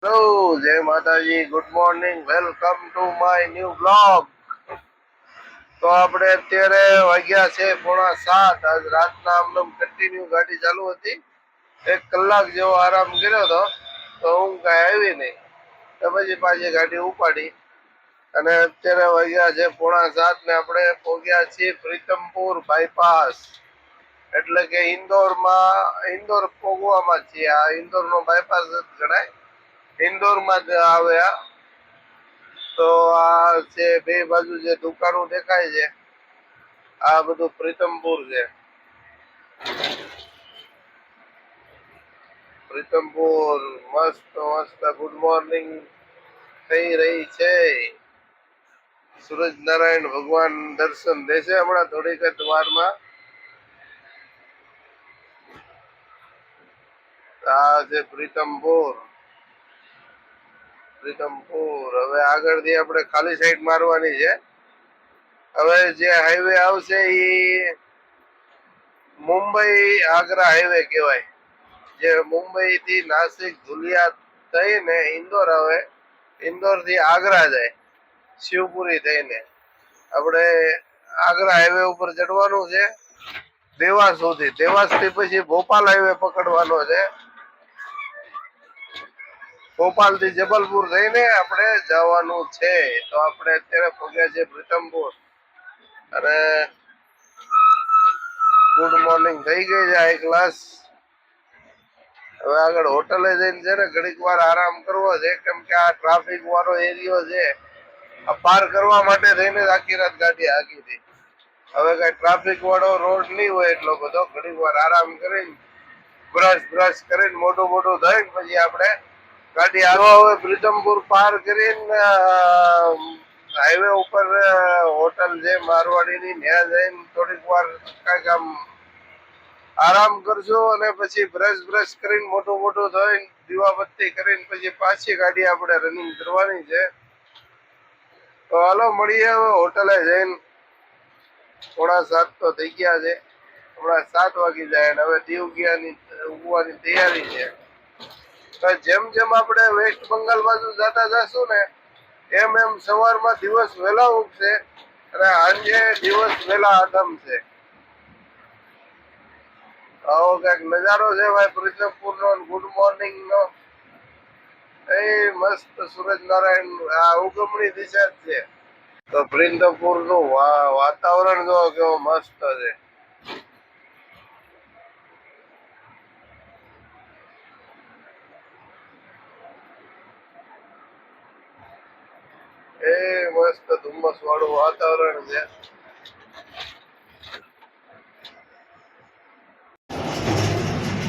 Hello, જય માતાજી, good morning, welcome to my new blog. તો આપણે અત્યારે વાગ્યા છે 6:45. આજ રાતના આમ કન્ટિન્યુ ગાડી ચાલુ હતી. 1 કલાક જેવો આરામ કર્યો હતો તો ઊંઘ કાંઈ આવી નહીં. તો પછી પાછી ગાડી ઉપાડી અને અત્યારે વાગ્યા છે 6:45 ને આપણે પહોંચ્યા છીએ પ્રીતમપુર બાયપાસ, એટલે કે ઇન્દોર પહોંચવામાં છીએ. આ ઇન્દોરનો બાયપાસ જ ગણાય. ઇન્દોરમાં જ આવ્યા. તો આ છે બે બાજુ જે દુકાનો દેખાય છે, આ બધું પ્રીતમપુર છે. પ્રીતમપુર મસ્ત મસ્ત ગુડ મોર્નિંગ થઈ રહી છે. સૂરજ નારાયણ ભગવાન દર્શન દેશે હમણાં થોડીક જ વારમાં. આ છે પ્રીતમપુર. હવે આગળથી આપણે ખાલી સાઈડ મારવાની છે. હવે જે હાઈવે આવશે એ મુંબઈ આગ્રા હાઈવે કહેવાય. જે મુંબઈ થી નાસિક ધુલિયા થઈને ઇન્દોર આવે, ઇન્દોર થી આગ્રા જાય શિવપુરી થઈને. આપણે આગ્રા હાઈવે ઉપર ચડવાનું છે દેવાસ સુધી. દેવાસ થી પછી ભોપાલ હાઈવે પકડવાનો છે. ભોપાલ થી જબલપુર થઈને આપણે જવાનું છે. તો આપણે અત્યારે પહોંચ્યા છે પ્રીતમપુર અને ગુડ મોર્નિંગ થઈ ગઈ છે હાઈ ક્લાસ. હવે આગળ હોટલે જઈને છે ને ઘડીક વાર આરામ કરવો છે, કેમ કે આ ટ્રાફિક વાળો એરિયો છે. આ પાર કરવા માટે થઈને આખી રાત ગાડી હાકી હતી. હવે કઈ ટ્રાફિક વાળો રોડ નહીં હોય એટલો બધો. ઘડીક વાર આરામ કરીને બ્રશ કરીને મોટું થઈને પછી આપણે ગાડી આવવા હોય. પ્રીતમપુર પાર કરીને હાઈવે ઉપર હોટલ છે મારવાડીની, ત્યાં જઈને થોડીક વાર કાંઈક આમ આરામ કરજો અને પછી બ્રશ કરીને મોટું થઈને દીવાબત્તી કરીને પછી પાછી ગાડી આપણે રનિંગ કરવાની છે. તો હાલો મળીએ હવે હોટલે જઈને. 6:45 તો થઈ ગયા છે, હમણાં 7 વાગી જાય અને હવે દીવ ઉગવાની તૈયારી છે. તો જેમ આપણે વેસ્ટ બંગાળ બાજુ જતા જશું ને એમ સવારમાં દિવસ વહેલા ઉગશે અને સાંજે દિવસ વહેલા આથમશે. આવો કઈક નજારો છે ભાઈ પ્રીતમપુર નો, ગુડ મોર્નિંગ નો. એ મસ્ત સૂરજ નારાયણ આ ઉગમણી દિશા જ છે. તો પ્રીતમપુર નું વાતાવરણ જો કેવો મસ્ત છે. એ મસ્ત ધુમ્મસ વાળું વાતાવરણ છે.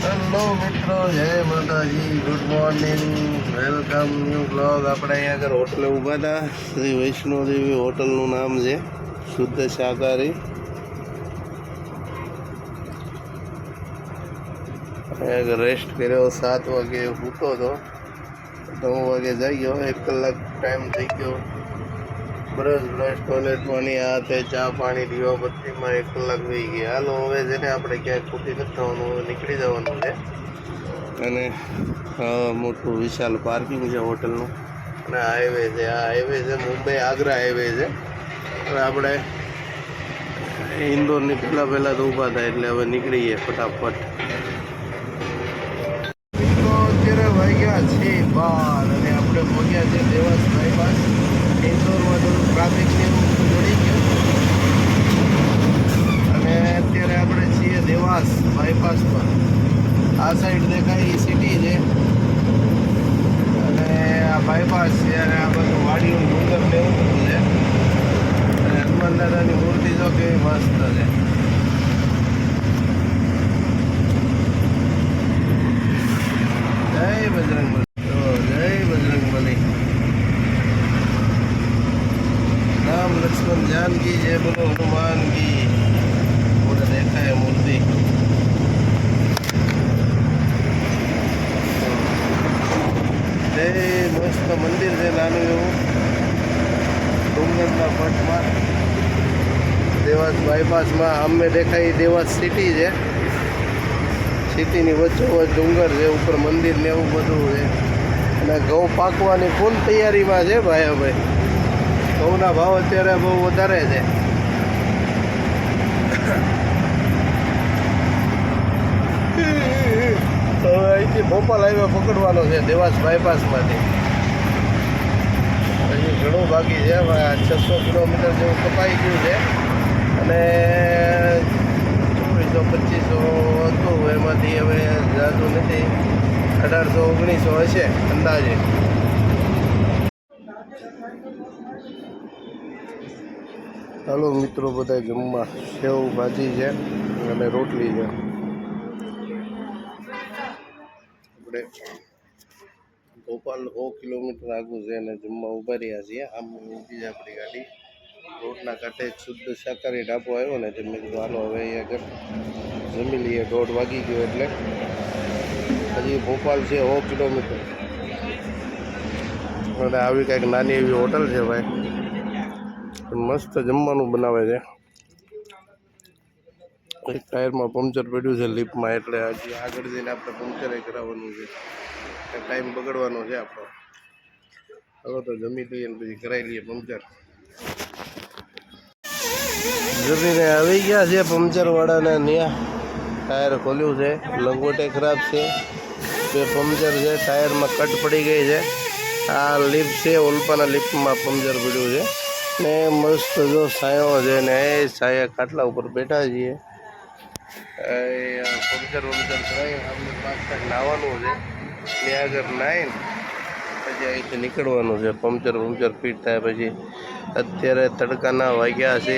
હેલો મિત્રો, જય માતાજી, good morning, welcome new blog. આપણે અહીંયા આગળ હોટલે ઊભા હતા. શ્રી વૈષ્ણોદેવી હોટલનું નામ છે, શુદ્ધ શાકાહારી. અહીંયા આગળ રેસ્ટ કર્યો. 7 વાગે સૂતો હતો, 9 વાગે જાગ્યો. 1 કલાક ટાઈમ થઈ ગયો. બ્રશ ટોયલેટ પાણી આ તે ચા પાણી દીવાબત્તીમાં 1 કલાક વહી ગયા. હાલો હવે જેને આપણે ક્યાંય ખોટી નથી થવાનું, હવે નીકળી જવાનું છે. અને મોટું વિશાલ પાર્કિંગ છે હોટલનું અને હાઈવે છે. આ હાઈવે છે મુંબઈ આગ્રા હાઈવે છે. હવે આપણે ઇન્દોરની પહેલાં તો ઊભા થાય એટલે હવે નીકળીએ ફટાફટ. અત્યારે વાગ્યા છે 12 અને આપણે પહોંચ્યા છે દેવાસ બાયપાસ. ઇન્દોરમાં થોડું ટ્રાફિકની જોડી ગયું અને અત્યારે આપણે છીએ દેવાસ બાયપાસ પર. આ સાઈડ દેખાય એ સિટી છે અને આ બાયપાસ છે અને આ બધું વાડીનું ડુંગર ને એવું બધું છે. અને હનુમાન દાદાની મૂર્તિ તો કેવી મસ્ત છે. જય બજરંગબલી. રામ લક્ષ્મણ जानकी जय बोलो हनुमान की. पूरा देखा है मूर्ति. મસ્ત મંદિર છે નાનું એવું ડુંગરના પટમાં. દેવાસ બાયપાસમાં અમે દેખાય દેવાસ સિટી છે. સિટીની વચ્ચોવચ્ચ ડુંગર છે, ઉપર મંદિર ને એવું બધું છે. અને અને ઘઉં પાકવાની ફૂલ તૈયારીમાં છે ભાઈ. હવે ઘઉંના ભાવ અત્યારે બહુ વધારે છે. તો અહીંથી ભોપાલ હાઈવે પકડવાનો છે દેવાસ બાયપાસમાંથી. હજી ઘણું બાકી છે. 600 કિલોમીટર જેવું કપાઈ ગયું છે અને 2400-2500 હતું એમાંથી હવે જાતું નથી. 1800-1900 હશે અંદાજે. ચાલો મિત્રો બધા જમવા. સેવ ભાજી છે અને રોટલી છે. આપણે ભોપાલ 100 કિલોમીટર આગું છે અને જમવા ઉભા રહ્યા છીએ. આમ ઊભી છે આપણી ગાડી. રોડના કાંઠે એક શુદ્ધ શાકાહારી ઢાબો આવ્યો ને મેં કીધું હાલો હવે અહીંયા જમી લઈએ. 1:30 વાગી ગયો એટલે હજી ભોપાલ છે 100 કિલોમીટર. અને આવી કંઈક નાની એવી હોટલ છે ભાઈ. મસ્ત જમવાનું બનાવે છે. એક ટાયરમાં પંક્ચર પડ્યું છે લિફ્ટમાં, એટલે હજી આગળ જઈને આપણે પંક્ચરે કરાવવાનું છે. ટાઈમ બગડવાનો છે આપણો. હવે તો જમી લઈએ ને પછી કરાવી લઈએ પંક્ચર. જમીને આવી ગયા છે પંક્ચરવાળાને. ત્યાં ટાયર ખોલ્યું છે, લંગોટે ખરાબ છે, બે પંક્ચર છે, ટાયરમાં કટ પડી ગઈ છે. આ લિફ્ટ છે, ઓલપાના લિફ્ટમાં પંક્ચર પડ્યું છે ને મસ્ત જો સાયો છે ને એ સાયા ખાટલા ઉપર બેઠા છીએ. પંક્ચર કરાવી આપણે પાછળ નાહવાનું છે. ત્યાં આગળ નાહીને પછી અહીંથી નીકળવાનું છે. પંક્ચર ફિટ થાય પછી. અત્યારે તડકાના વાગ્યા છે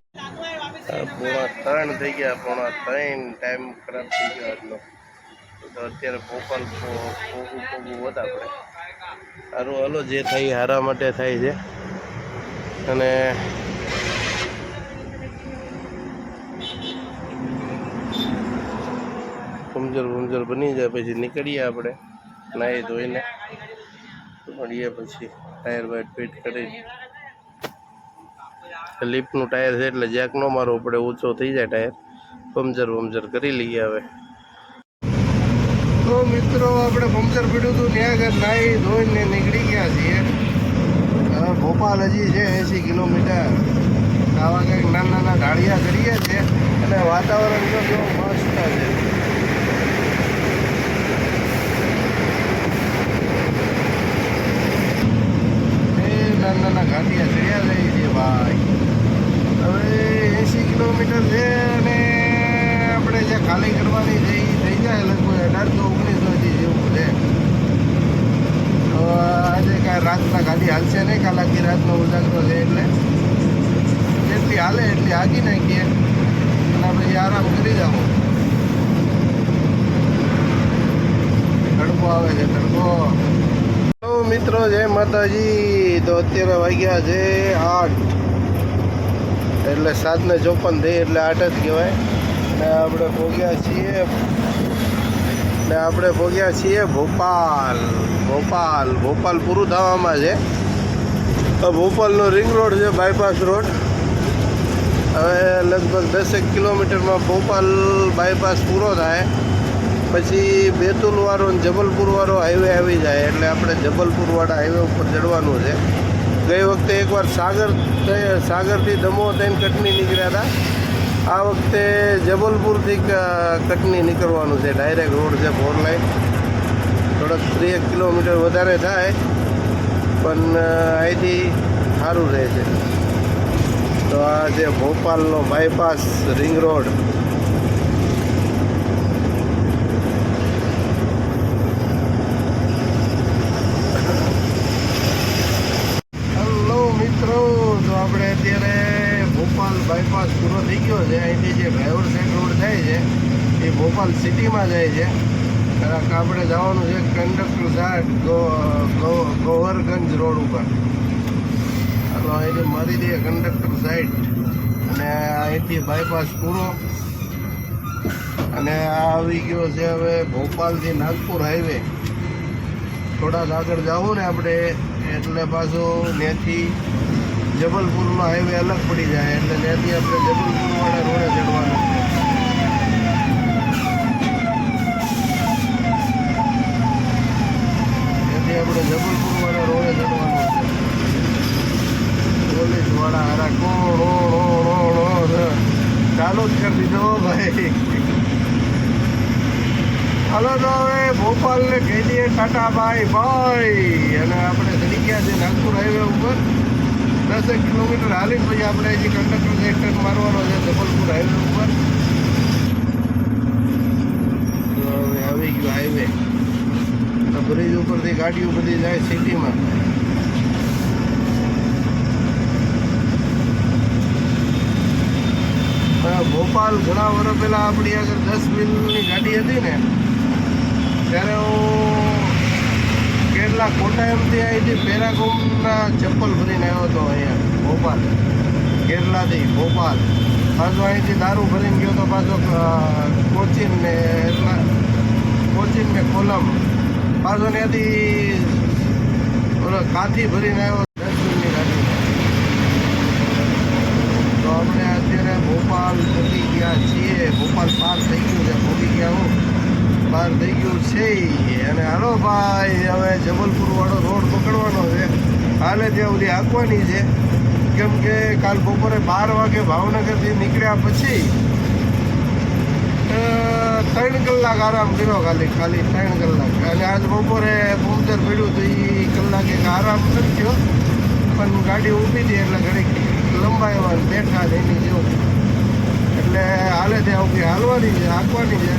2:45 થઈ ગયા. 2:45 ટાઈમ ખરાબ થઈ ગયો આટલો. તો અત્યારે ભોપાલ પોગું હોત આપણે. સારું હાલો, જે થાય હારા માટે થાય છે. અને પંક્ચર બની જાય પછી નીકળીએ આપણે નાહી ધોઈને. મળીએ પછી ટાયર બાયર ફિટ કરી. લિફ્ટનું ટાયર છે એટલે જેક ન મારવો પડે, ઊંચો થઈ જાય ટાયર. પંક્ચર કરી લઈએ હવે. તો મિત્રો આપણે પંક્ચર પડ્યું હતું ત્યાં આગળ નાહી ધોઈને નીકળી ગયા છીએ. હવે ભોપાલ હજી છે 80 કિલોમીટર. આવા કંઈક નાના ઢાળિયા કરીએ છીએ અને વાતાવરણ જો મસ્ત છે. નાના ઘાટિયા ચડ્યા જાય છે ભાઈ. હવે 80 કિલોમીટર છે અને આપણે જ્યાં ખાલી કરવાની છે એ થઈ જાય લગભગ 1800-1900 જેવું છે. તો આજે કાંઈ રાતના ગાડી હાલશે નહીં, કાલ આખી રાતનો ઉજાગરો છે એટલે જેટલી હાલે એટલી હાકી નાખીએ અને પછી આરામ કરી જાઓ. તડકો આવે છે, તડકો. મિત્રો જય માતાજી. તો અત્યારે વાગ્યા છે 8 એટલે 7:54 થઈ એટલે 8 જ કહેવાય. ને આપણે પહોંચ્યા છીએ ભોપાલ પૂરું થવામાં છે. ભોપાલનો રિંગ રોડ છે, બાયપાસ રોડ. હવે લગભગ 10 કિલોમીટરમાં ભોપાલ બાયપાસ પૂરો થાય પછી બેતુલવાળો ને જબલપુરવાળો હાઈવે આવી જાય એટલે આપણે જબલપુરવાળા હાઈવે ઉપર ચડવાનું છે. ગઈ વખતે એકવાર સાગરથી દમોહ થઈને કટની નીકળ્યા હતા. આ વખતે જબલપુરથી કટની નીકળવાનું છે. ડાયરેક્ટ રોડ છે, 4 લાઈન. થોડોક 3 કિલોમીટર વધારે થાય પણ અહીંથી સારું રહે છે. તો આ છે ભોપાલનો બાયપાસ રિંગ રોડ. મિત્રો તો આપણે અત્યારે ભોપાલ બાયપાસ પૂરો થઈ ગયો છે. અહીંથી જે ડ્રાઈવર સાઈડ રોડ જાય છે એ ભોપાલ સિટીમાં જાય છે. આપણે જવાનું છે કંડક્ટર સાઈડ ગોવરગંજ રોડ ઉપર. હાલો અહીંથી મારી દઈએ કંડક્ટર સાઈડ અને અહીંથી બાયપાસ પૂરો. અને આ આવી ગયો છે હવે ભોપાલથી નાગપુર હાઈવે. થોડાક આગળ જવું ને આપણે એટલે પાછું ત્યાંથી જબલપુરનો હાઈવે અલગ પડી જાય એટલે ત્યાંથી આપણે જબલપુરવાળા રોડે ચડવાનું છે. ત્યાંથી આપણે જબલપુર વાળા રોડે ચડવાનું છે. પોલીસ વાળા હારા ચાલુ જ કરી દીધો ભાઈ. હાલો તો હવે ભોપાલને કહી દઈએ ટાટા બાય બાય. અને આપણે ચડી ગયા છે નાગપુર હાઈવે ઉપર. 10 કિલોમીટર હાલી પછી આપણે હજી કંડક્ટર એક ટર્ન મારવાનો છે જબલપુર હાઈવે ઉપર. તો હવે આવી ગયું હાઈવે. બ્રિજ ઉપરથી ગાડીઓ બધી જાય સિટીમાં. ભોપાલ ઘણા વર્ષ પહેલાં આપણી આગળ 10 વ્હીલની ગાડી હતી ને ત્યારે હું કેરલા કોટાયમથી અહીંથી પેરાગોમના ચપ્પલ ભરીને આવ્યો હતો અહીંયા ભોપાલ. કેરલાથી ભોપાલ પાછો અહીંથી દારૂ ભરીને ગયો હતો પાછો કોચીન ને કોલમ. પાછો ત્યાંથી ઓલો કાથી ભરીને આવ્યો 10 વ્હીલની ગાડી. તો આપણે અત્યારે ભોપાલ પહોંચી ગયા છીએ. ભોપાલ પાર થઈ ગયું છે. પહોંચી ગયા હું બહાર થઈ ગયું છે. અને હાલો ભાઈ હવે જબલપુર વાળો રોડ પકડવાનો છે. હાલે ત્યાં સુધી આંકવાની છે. કેમ કે કાલ બપોરે 12 વાગે ભાવનગરથી નીકળ્યા પછી 3 કલાક આરામ કર્યો. ખાલી 3 કલાક. અને આજ બપોરે પંક્ચર પડ્યું તો એ કલાક એક આરામ કરી ગયો. પણ ગાડી ઊભી હતી એટલે ઘડીક લંબાઈ બેઠા એની જેવું. એટલે હાલે ત્યાં ઊભી હાલવાની છે, આંકવાની છે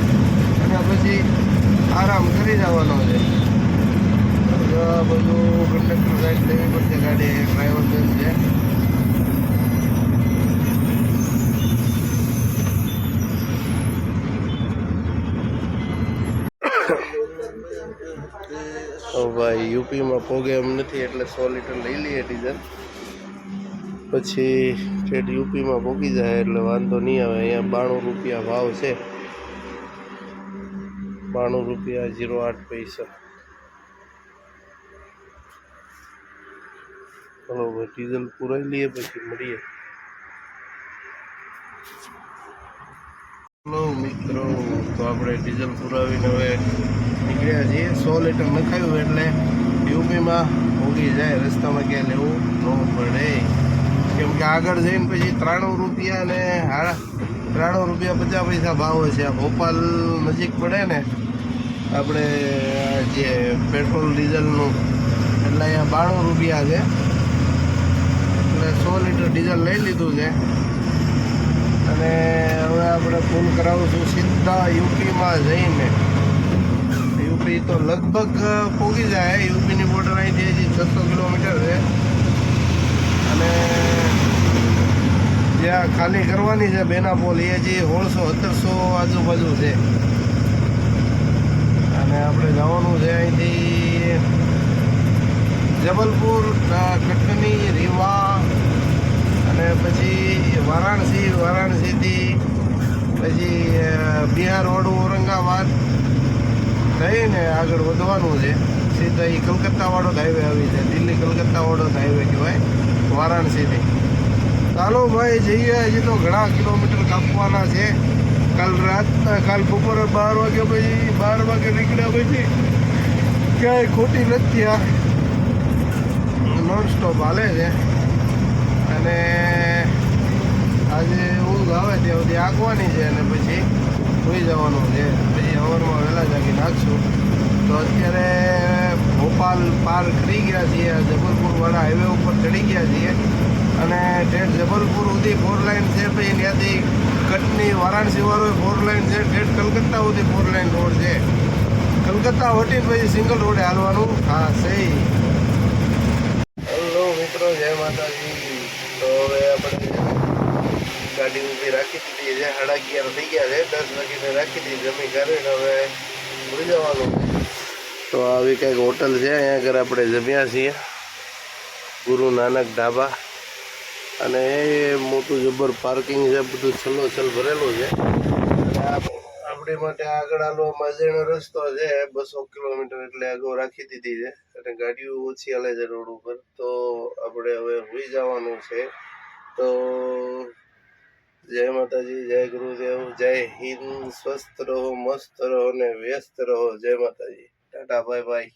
અને પછી આરામ કરી જવાનો છે. બધું કંડક્ટર સાઈડ લેવી પડશે ગાડી. ડ્રાઈવર બેન છે. ભાઈ યુપીમાં પોગે એમ નથી એટલે 100 લીટર લઈ લઈએ ડીઝલ. પછી ઠેઠ યુપીમાં પોગી જાય એટલે વાંધો નહીં આવે. અહીંયા 92 રૂપિયા ભાવ છે. 92 રૂપિયા 08 પૈસા. ચલો ભાઈ ડીઝલ પુરાઈ લઈએ પછી મળીએ. હેલો મિત્રો, તો આપણે ડીઝલ પુરાવીને હવે નીકળ્યા છીએ. 100 લીટર નખાયું એટલે યુપીમાં પોગી જાય. રસ્તામાં ક્યાં લેવું ન પડે. કેમ કે આગળ જઈને પછી 93 રૂપિયા ને 93 રૂપિયા 50 પૈસા ભાવ છે. આ ભોપાલ નજીક પડે ને આપણે જે પેટ્રોલ ડીઝલનું એટલે અહીંયા 92 રૂપિયા છે. એટલે 100 લીટર ડીઝલ લઈ લીધું છે. અને હવે આપણે ફૂલ કરાવશું સીધા યુપીમાં જઈને. યુપી તો લગભગ પોગી જાય. યુપીની બોર્ડર અહીંથી હજી 600 કિલોમીટર છે. અને જ્યાં ખાલી કરવાની છે બેનાપોલ એ હજી 1600-1700 આજુબાજુ છે. અને આપણે જવાનું છે અહીંથી જબલપુર, કટની, રીવા અને પછી વારાણસીથી પછી બિહાર વાળું ઔરંગાબાદ થઈને આગળ વધવાનું છે. સીધા એ કલકત્તાવાળો જ હાઈવે આવી છે. દિલ્હી કલકત્તાવાળો જ હાઈવે કહેવાય વારાણસીથી. ચાલો ભાઈ જઈએ. હજી તો ઘણા કિલોમીટર કાપવાના છે. કાલ બપોરે 12 વાગે નીકળ્યા પછી ક્યાંય ખોટી નથી થયા. નોનસ્ટોપ હાલે છે. અને આજે ઊંઘ આવે ત્યાં સુધી આંકવાની છે અને પછી સુઈ જવાનું છે. પછી સવારમાં વહેલા જાગી નાખશું. તો અત્યારે ભોપાલ પાર કરી ગયા છીએ. જબલપુરવાળા હાઈવે ઉપર ચડી ગયા છીએ. અને ઠેઠ જબલપુર સુધી 4 લાઇન છે. પછી ત્યાંથી કટની વારાણસીવાળો 4 લાઇન છે. ઠેઠ કલકત્તા સુધી 4 લાઇન રોડ છે. કલકત્તા વટીને પછી સિંગલ રોડે હાલવાનું. હા સહી. હેલો મિત્રો, જય માતાજી. તો હવે આપણે ગાડી ઊભી રાખી દીધી છે. 11:30 થઈ ગયા છે. 10 વાગીને રાખી દીધી. જમી કરીને હવે ભૂલી જવાનું. તો આવી કંઈક હોટલ છે. અહીંયા આગળ આપણે જમ્યા છીએ. ગુરુ નાનક ઢાબા. અને એ મોટું જબર પાર્કિંગ છે. બધું છલોછલ ભરેલું છે. અને આપણી માટે આગળ આલો માઝેનો રસ્તો છે 200 કિલોમીટર એટલે આગળ રાખી દીધી છે. અને ગાડીઓ ઓછી હાલે છે રોડ ઉપર. તો આપણે હવે હોઈ જવાનું છે. તો જય માતાજી, જય ગુરુદેવ, જય હિન્દ. સ્વસ્થ રહો, મસ્ત રહો ને વ્યસ્ત રહો. જય માતાજી. Tata bye bye.